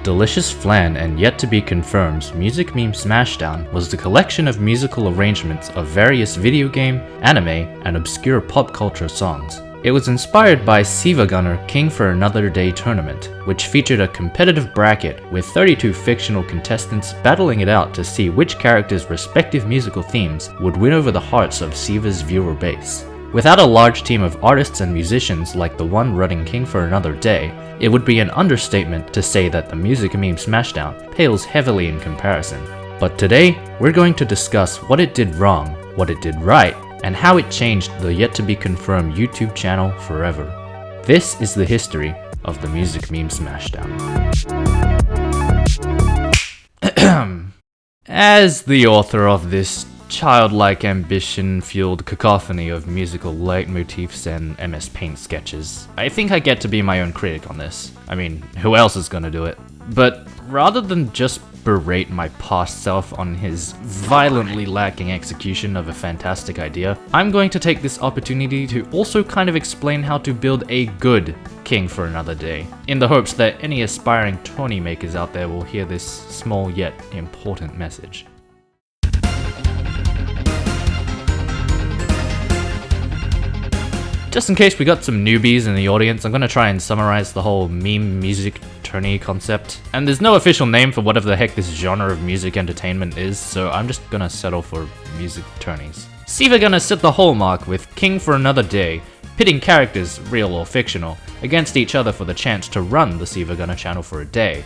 Delicious Flan and Yet to Be Confirmed's Music Meme Smashdown was the collection of musical arrangements of various video game, anime, and obscure pop culture songs. It was inspired by SiIvaGunner King for Another Day tournament, which featured a competitive bracket with 32 fictional contestants battling it out to see which character's respective musical themes would win over the hearts of SiIva's viewer base. Without a large team of artists and musicians like the one running King for Another Day, it would be an understatement to say that the Music Meme Smashdown pales heavily in comparison. But today, we're going to discuss what it did wrong, what it did right, and how it changed the yet-to-be-confirmed YouTube channel forever. This is the history of the Music Meme Smashdown. As the author of this childlike ambition-fueled cacophony of musical leitmotifs and MS Paint sketches, I think I get to be my own critic on this. I mean, who else is gonna do it? But rather than just berate my past self on his violently lacking execution of a fantastic idea, I'm going to take this opportunity to also kind of explain how to build a good King for Another Day, in the hopes that any aspiring tourney makers out there will hear this small yet important message. Just in case we got some newbies in the audience, I'm gonna try and summarize the whole meme music tourney concept. And there's no official name for whatever the heck this genre of music entertainment is, so I'm just gonna settle for music tourneys. SiIvaGunner set the hallmark with King for Another Day, pitting characters, real or fictional, against each other for the chance to run the SiIvaGunner channel for a day.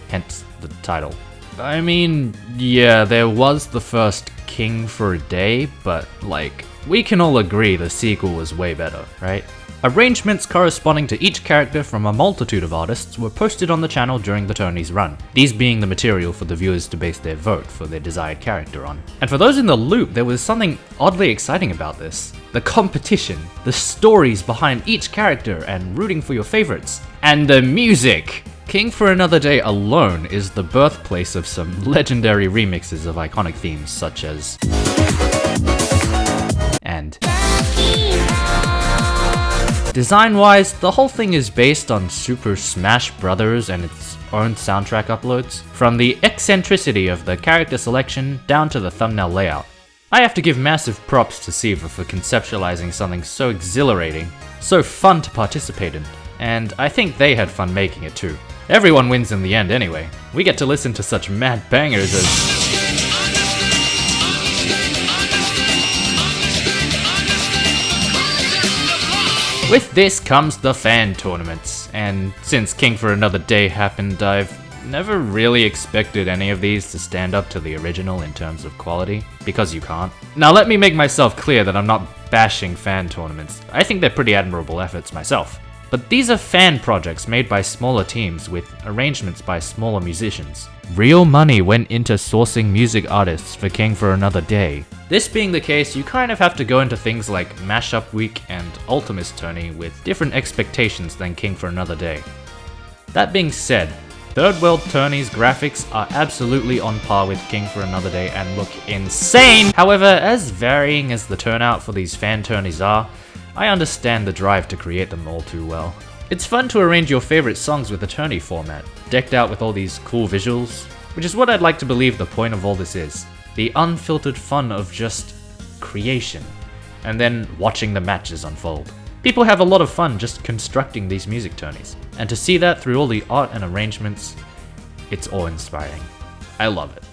Hence the title. I mean, yeah, there was the first King for a Day, but like, we can all agree the sequel was way better, right? Arrangements corresponding to each character from a multitude of artists were posted on the channel during the tourney's run, these being the material for the viewers to base their vote for their desired character on. And for those in the loop, there was something oddly exciting about this. The competition, the stories behind each character and rooting for your favorites, and the music! King for Another Day alone is the birthplace of some legendary remixes of iconic themes such as and design-wise, the whole thing is based on Super Smash Bros. And its own soundtrack uploads, from the eccentricity of the character selection down to the thumbnail layout. I have to give massive props to SiIva for conceptualizing something so exhilarating, so fun to participate in, and I think they had fun making it too. Everyone wins in the end anyway. We get to listen to such mad bangers as with this comes the fan tournaments, and since King for Another Day happened, I've never really expected any of these to stand up to the original in terms of quality, because you can't. Now let me make myself clear that I'm not bashing fan tournaments. I think they're pretty admirable efforts myself. But these are fan projects made by smaller teams with arrangements by smaller musicians. Real money went into sourcing music artists for King for Another Day. This being the case, you kind of have to go into things like Mashup Week and Ultimus Tourney with different expectations than King for Another Day. That being said, Third World Tourney's graphics are absolutely on par with King for Another Day and look insane! However, as varying as the turnout for these fan tourneys are, I understand the drive to create them all too well. It's fun to arrange your favorite songs with a tourney format, decked out with all these cool visuals, which is what I'd like to believe the point of all this is. The unfiltered fun of just creation, and then watching the matches unfold. People have a lot of fun just constructing these music tourneys, and to see that through all the art and arrangements, it's awe-inspiring. I love it.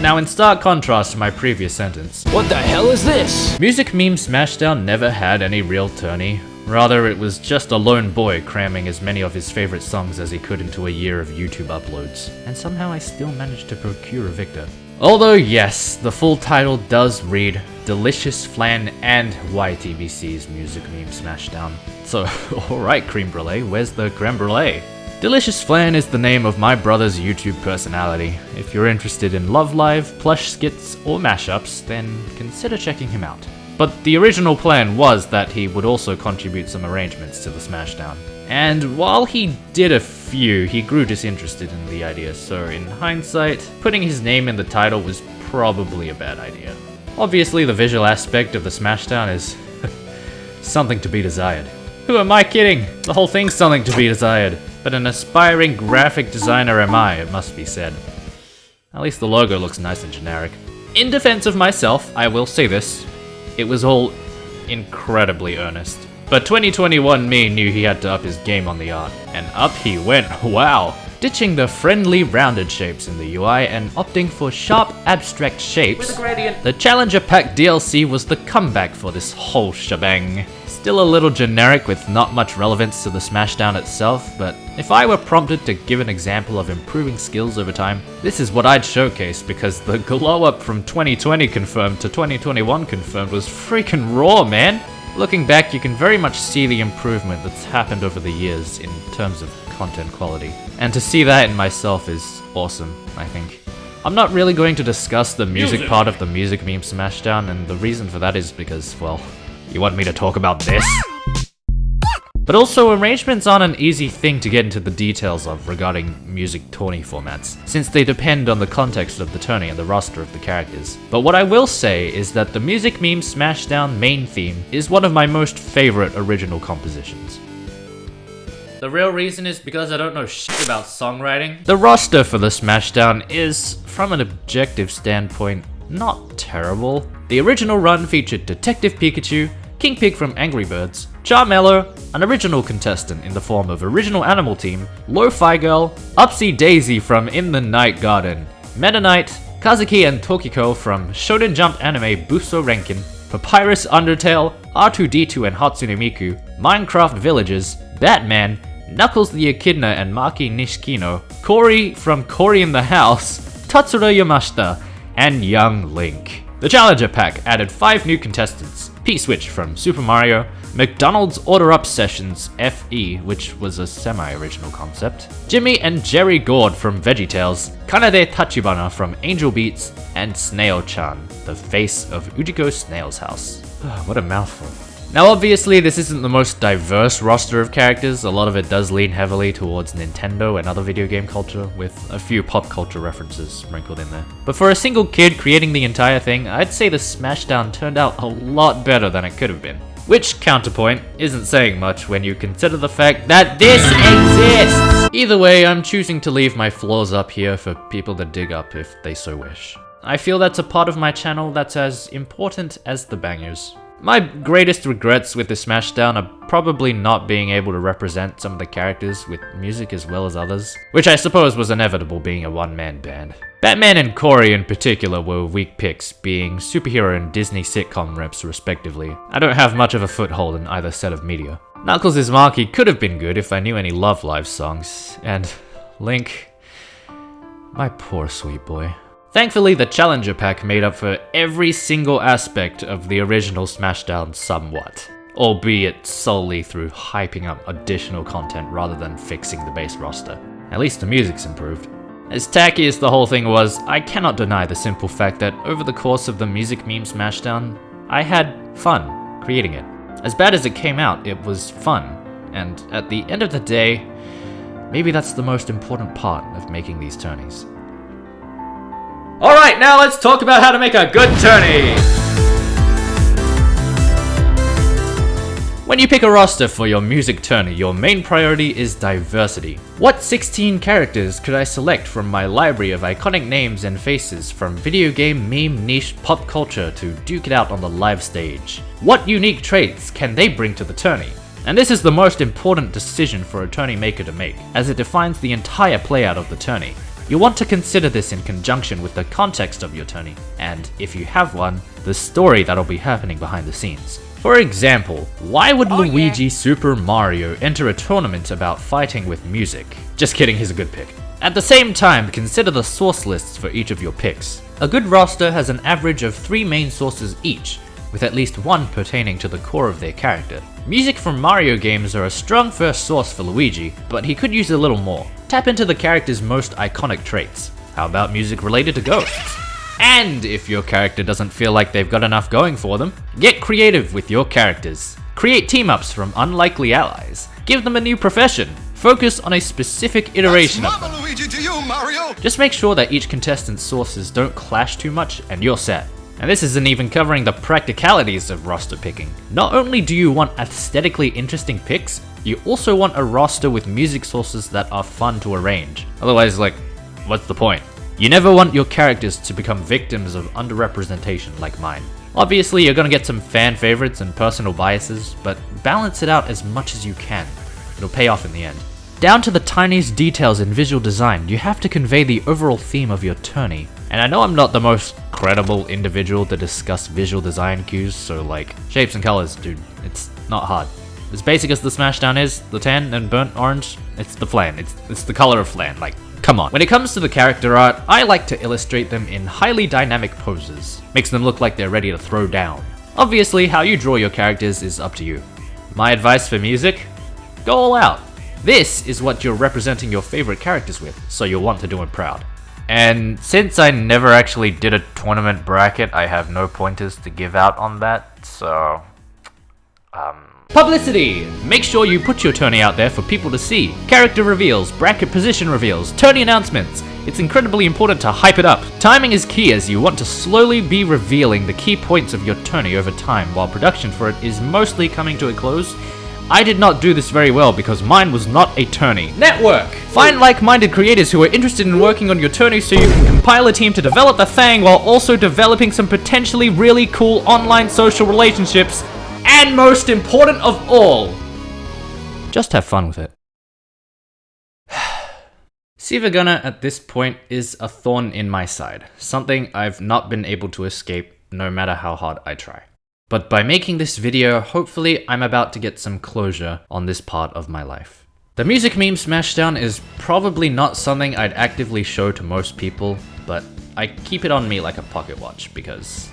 Now in stark contrast to my previous sentence, what the hell is this? Music Meme Smashdown never had any real tourney. Rather, it was just a lone boy cramming as many of his favorite songs as he could into a year of YouTube uploads. And somehow I still managed to procure a victor. Although yes, the full title does read Delicious Flan and YTBC's Music Meme Smashdown. So, alright creme brulee, where's the creme brulee? Delicious Flan is the name of my brother's YouTube personality. If you're interested in Love Live, plush skits, or mashups, then consider checking him out. But the original plan was that he would also contribute some arrangements to the Smashdown. And while he did a few, he grew disinterested in the idea, so in hindsight, putting his name in the title was probably a bad idea. Obviously the visual aspect of the Smashdown is something to be desired. Who am I kidding? The whole thing's something to be desired. But an aspiring graphic designer am I, it must be said. At least the logo looks nice and generic. In defense of myself, I will say this. It was all incredibly earnest. But 2021 me knew he had to up his game on the art. And up he went, wow! Ditching the friendly rounded shapes in the UI and opting for sharp abstract shapes, with a gradient. The Challenger Pack DLC was the comeback for this whole shebang. Still a little generic with not much relevance to the Smashdown itself, but if I were prompted to give an example of improving skills over time, this is what I'd showcase because the glow up from 2020 confirmed to 2021 confirmed was freaking raw, man! Looking back, you can very much see the improvement that's happened over the years in terms of content quality. And to see that in myself is awesome, I think. I'm not really going to discuss the music part of the music meme Smashdown, and the reason for that is because, well, you want me to talk about this? But also, arrangements aren't an easy thing to get into the details of regarding music tourney formats, since they depend on the context of the tourney and the roster of the characters. But what I will say is that the music meme Smashdown main theme is one of my most favorite original compositions. The real reason is because I don't know shit about songwriting. The roster for the Smashdown is, from an objective standpoint, not terrible. The original run featured Detective Pikachu, King Pig from Angry Birds, Charmello, an original contestant in the form of Original Animal Team, Lo-Fi Girl, Upsy Daisy from In the Night Garden, Meta Knight, Kazuki and Tokiko from Shonen Jump anime Buso Renkin, Papyrus Undertale, R2-D2 and Hatsune Miku, Minecraft Villagers, Batman, Knuckles the Echidna and Maki Nishikino, Cory from Cory in the House, Tatsura Yamashita, and Young Link. The Challenger Pack added 5 new contestants, P-Switch from Super Mario, McDonald's Order Up Sessions FE, which was a semi-original concept, Jimmy and Jerry Gord from VeggieTales, Kanade Tachibana from Angel Beats, and Snail-chan, the face of Ujiko Snail's House. What a mouthful. Now obviously this isn't the most diverse roster of characters, a lot of it does lean heavily towards Nintendo and other video game culture, with a few pop culture references sprinkled in there. But for a single kid creating the entire thing, I'd say the Smashdown turned out a lot better than it could have been. Which, counterpoint, isn't saying much when you consider the fact that this exists! Either way, I'm choosing to leave my flaws up here for people to dig up if they so wish. I feel that's a part of my channel that's as important as the bangers. My greatest regrets with the Smashdown are probably not being able to represent some of the characters with music as well as others, which I suppose was inevitable being a one-man band. Batman and Cory in particular were weak picks, being superhero and Disney sitcom reps respectively. I don't have much of a foothold in either set of media. Knuckles' Maki could have been good if I knew any Love Live songs, and Link, my poor sweet boy. Thankfully, the Challenger Pack made up for every single aspect of the original Smashdown somewhat, albeit solely through hyping up additional content rather than fixing the base roster. At least the music's improved. As tacky as the whole thing was, I cannot deny the simple fact that over the course of the music meme Smashdown, I had fun creating it. As bad as it came out, it was fun, and at the end of the day, maybe that's the most important part of making these tourneys. Alright, now let's talk about how to make a good tourney! When you pick a roster for your music tourney, your main priority is diversity. What 16 characters could I select from my library of iconic names and faces from video game, meme, niche, pop culture to duke it out on the live stage? What unique traits can they bring to the tourney? And this is the most important decision for a tourney maker to make, as it defines the entire playout of the tourney. You'll want to consider this in conjunction with the context of your tourney, and if you have one, the story that'll be happening behind the scenes. For example, why would Luigi Super Mario enter a tournament about fighting with music? Just kidding, he's a good pick. At the same time, consider the source lists for each of your picks. A good roster has an average of 3 main sources each, with at least one pertaining to the core of their character. Music from Mario games are a strong first source for Luigi, but he could use a little more. Tap into the character's most iconic traits. How about music related to ghosts? And if your character doesn't feel like they've got enough going for them, get creative with your characters. Create team-ups from unlikely allies. Give them a new profession. Focus on a specific iteration of them. Luigi to you, Mario. Just make sure that each contestant's sources don't clash too much and you're set. And this isn't even covering the practicalities of roster picking. Not only do you want aesthetically interesting picks, you also want a roster with music sources that are fun to arrange. Otherwise, like, what's the point? You never want your characters to become victims of underrepresentation like mine. Obviously, you're gonna get some fan favorites and personal biases, but balance it out as much as you can. It'll pay off in the end. Down to the tiniest details in visual design, you have to convey the overall theme of your tourney. And I know I'm not the most credible individual to discuss visual design cues, so like, shapes and colors, dude, it's not hard. As basic as the Smashdown is, the tan and burnt orange, it's the flan, it's the color of flan, like, come on. When it comes to the character art, I like to illustrate them in highly dynamic poses. Makes them look like they're ready to throw down. Obviously, how you draw your characters is up to you. My advice for music? Go all out. This is what you're representing your favorite characters with, so you'll want to do it proud. And since I never actually did a tournament bracket, I have no pointers to give out on that, so... Publicity! Make sure you put your tourney out there for people to see. Character reveals, bracket position reveals, tourney announcements. It's incredibly important to hype it up. Timing is key as you want to slowly be revealing the key points of your tourney over time while production for it is mostly coming to a close. I did not do this very well because mine was not a tourney. Network! Find like-minded creators who are interested in working on your tourney so you can compile a team to develop the thing while also developing some potentially really cool online social relationships. And most important of all, just have fun with it. SiIvaGunner at this point is a thorn in my side, something I've not been able to escape no matter how hard I try. But by making this video, hopefully I'm about to get some closure on this part of my life. The music meme Smashdown is probably not something I'd actively show to most people, but I keep it on me like a pocket watch because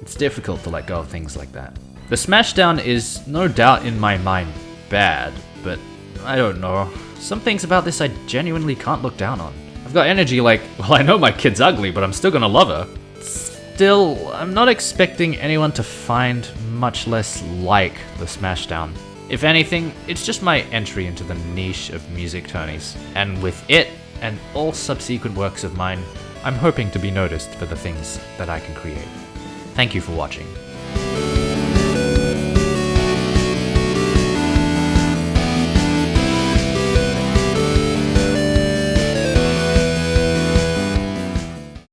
it's difficult to let go of things like that. The Smashdown is no doubt in my mind bad, but I don't know. Some things about this I genuinely can't look down on. I've got energy like, well, I know my kid's ugly, but I'm still gonna love her. Still, I'm not expecting anyone to find, much less like, the Smashdown. If anything, it's just my entry into the niche of music tourneys. And with it, and all subsequent works of mine, I'm hoping to be noticed for the things that I can create. Thank you for watching.